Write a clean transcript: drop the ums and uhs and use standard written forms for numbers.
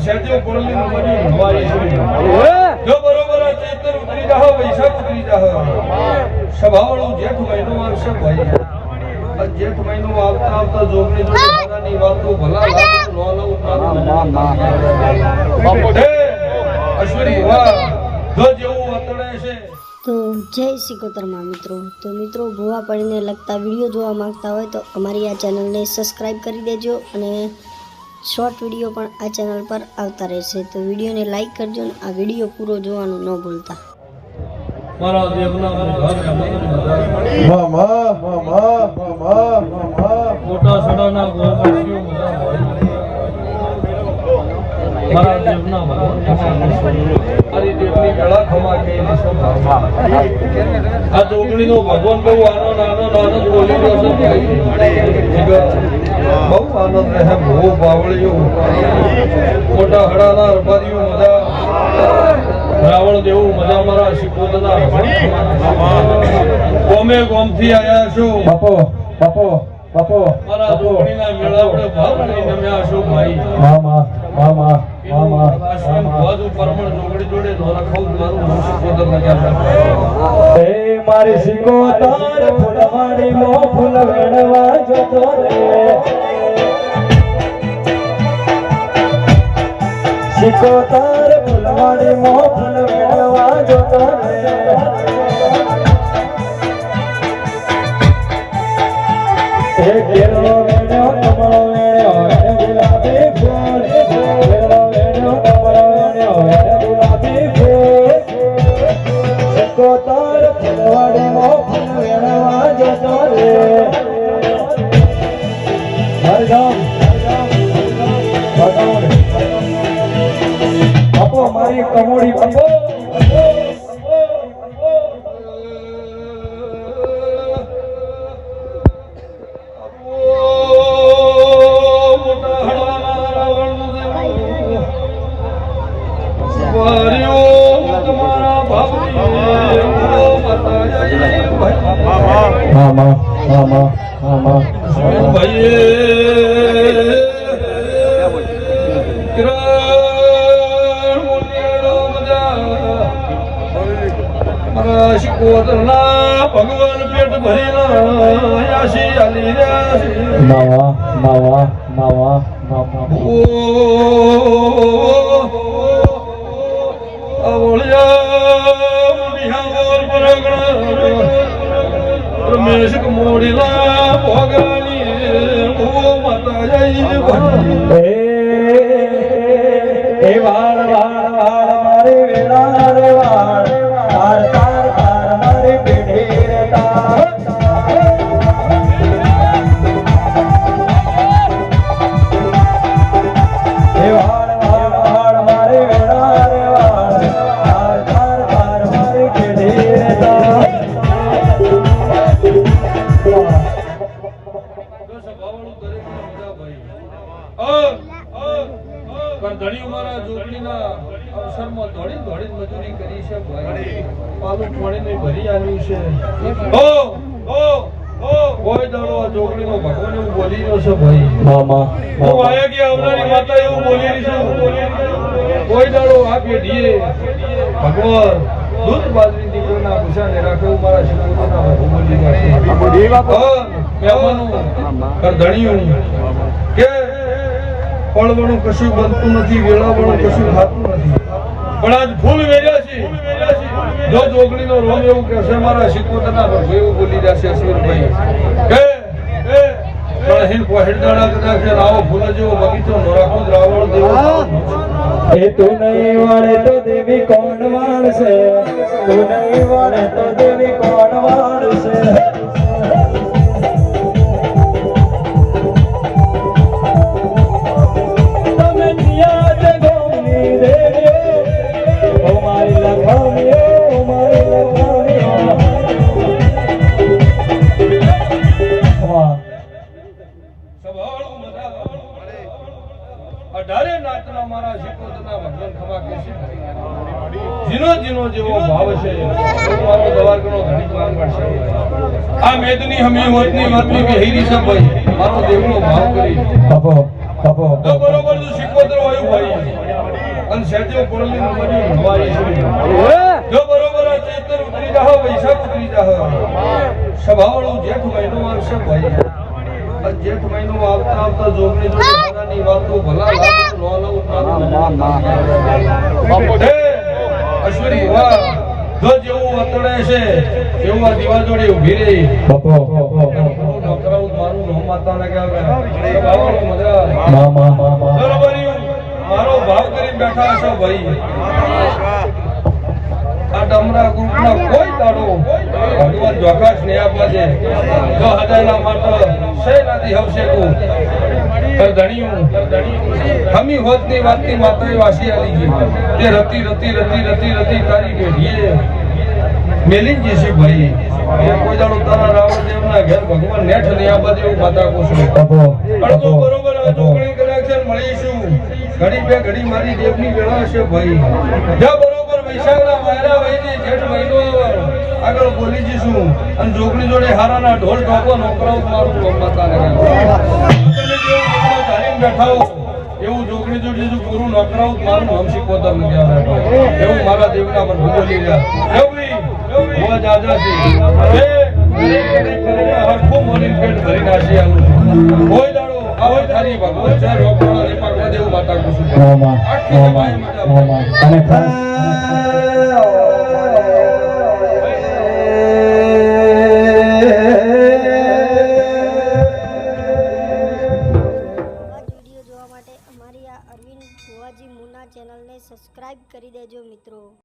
સેજો કોળલી નું મરી હવારી છે જો બરોબર આ ચૈત્ર ઉતરી જાહો વૈશાખ ઉતરી જાહો સભાવાળું જેઠ મહિનો આવશે ભાઈ આ જેઠ મહિનો આવતા આવતા જોગણી જોડે હારાની વાતો ભલા લાગુ નો લઉં અશ્વરી વાહ જો જેવું અતડે છે તો જય સિકોતરમાં મિત્રો ભૂવા પડીને લગતા વિડીયો જોવા માંગતા હોય તો અમારી આ ચેનલને સબસ્ક્રાઈબ કરી દેજો અને શોર્ટ વિડીયો પણ આ ચેનલ પર આવતા રહેશે તો વિડીયોને લાઈક કરજો અને આ વિડીયો પૂરો જોવાનું ન ભૂલતા મારા દેવના મોટા સડાના ગોવાળીઓ મારા દેવના મારી દેવની ગળા ખમા કે આ જોગણીનો ભગવાન બહુ આનંદ બોલી રહ્યો છે બહુ આનંદ રહે બહુ બાવળીઓ મોટા હડાના રબારીઓ મજા રાવણ દેવું મજા મારા શિકોતના ગોમે ગોમથી આયા છો બાપો મારા જોગણીના મેળાવડે ભાવ કરી નમ્યા છો ભાઈ અશ્વિન ભોજ પરમણ જોગડી જોડે નો રખાવ મારું શિકોતર નગ્યા એ મારી શિકોતર ફૂલવાડી મો ફૂલ વેણવા જતો રે શિકોતર ફૂલવાડી મો ફૂલ વેણવા જતો રે એ કેરો વેણો કમળો વેણો ગુલાબી ફૂલ કેરો વેણો કમળો વેણો ગુલાબી ફૂલ શિકોતર ફૂલવાડી મો ફૂલ વેણવા જતો રે હરગામ બાપો મારી કમોડી બાપો ભગવાન પેટ ભરીને આશી આલી માવા રમેશ મોડીલા ભોગરાની ઓ માતા જય એ વાળ મારી વેળા રે વાળ તાર મારી પીઠી રે તાર એ વાળ મારી વેળા રે વાળ તાર મારી પીઠી રે તાર ધણી મારા જોગણીના અવસરમાં દોડી મજૂરી કરી છે ભાઈ પાલું પાણીને ભરી આવ્યું છે કોઈ દાડો આ જોગણીનો ભગવાન એવું બોલી રહ્યો છે ભાઈ હું આયા કે આવનારી માતા એવું બોલી રહી છે કોઈ દાડો આ પેઢીએ ભગવાન દૂધ બાજરી દીકરાના ભૂષાને રાખે એવું મારા શિકોતરના બોલી રહ્યા છે ધણીયું કે ફળવણું કશું બનતું નથી વેળાવણું કશું ખાતું નથી પણ આજ ફૂલ વેર્યા છે જો જોગણીનો રોમ એવું કહેશે મારા શિકોતરના પ્રભુ એવું બોલી જશે અશ્વિનભાઈ કે હિન પોહેડ દાડા કદાચ આવો ફૂલ જેવો બગીચો નો રાખો રાવણ દેવો એ તું નહીં વાળે તો દેવી કોણ વાળશે તું નહીં વાળે તો દેવી કોણ વાળશે જીનો જેવો ભાવ છે મારો દવાર ગણો ધણી પાર પડશે આ મેદની હમી હોતની વાતની બેહીરી છે ભાઈ મારો દેવનો ભાવ કરી બાપો બાપો તો બરોબર તો શિકોતર વાયુ ભાઈ અને સેજો કોળની નંબરની હવારી છે જો બરોબર આ ચૈતર ઉતરી જાહ વૈશાખ ઉતરી જાહ સભાવાળો જેઠ મહિનો આવશે ભાઈ આ જેઠ મહિનો આવતા આવતા જોગણી જોડે હારાની વાતો ભલા લાગે નો લો બાપો હે અશ્વરી વાહ જો જેવું વતડે છે એવું આ દીવા જોડે ઊભી રહી બાપો નોકરાઉ મારું નો માતાને કહેવાય સભાવાળો મજા મામા બરોબર મારો ભાવ કરી બેઠા છો ભાઈ આ ડમરા ગ્રુપના કોઈ દાડો ભગવાન જોકાશ ને આપવા છે જો હદાયના માટે શેનાથી હવશે કો કરધણીયું હમી હોતની વાતની માતાએ વાસી આલી ગઈ તે રતી રતી રતી રતી રતી તારી પેઢીએ મેલીન જશે ભાઈ એ કોઈ દાડો તારા રાવણ દેવના ઘેર ભગવાન નેઠ ને આપવા જેવું માતા કોશું બાપો અડધો બરોબર અજોગણી કલાક્ષર મળીશું ઘડી બે ઘડી મારી દેવની વેળા છે ભાઈ જા બરોબર વૈશાખના વાયરા વહીને જેઠ મહિનો આગળ બોલી જઈશું અને જોગણી જોડે હારાના ઢોલ ઢોકો નોકરાઓ મારું ગમતા બેઠા હો એવું જોગણી જોડે જો ગુરુ નોકરાઓ મારું નામ શીખવતા નથી એવું મારા દેવના પર બોલી રહ્યા એવું જાજા છે હરખું મોની પેટ ભરી નાખી આવું કોઈ દાડો આવો થારી ભગવાન છે રોકડા ને પાકવા દેવું માતા કુસુમ મામા અને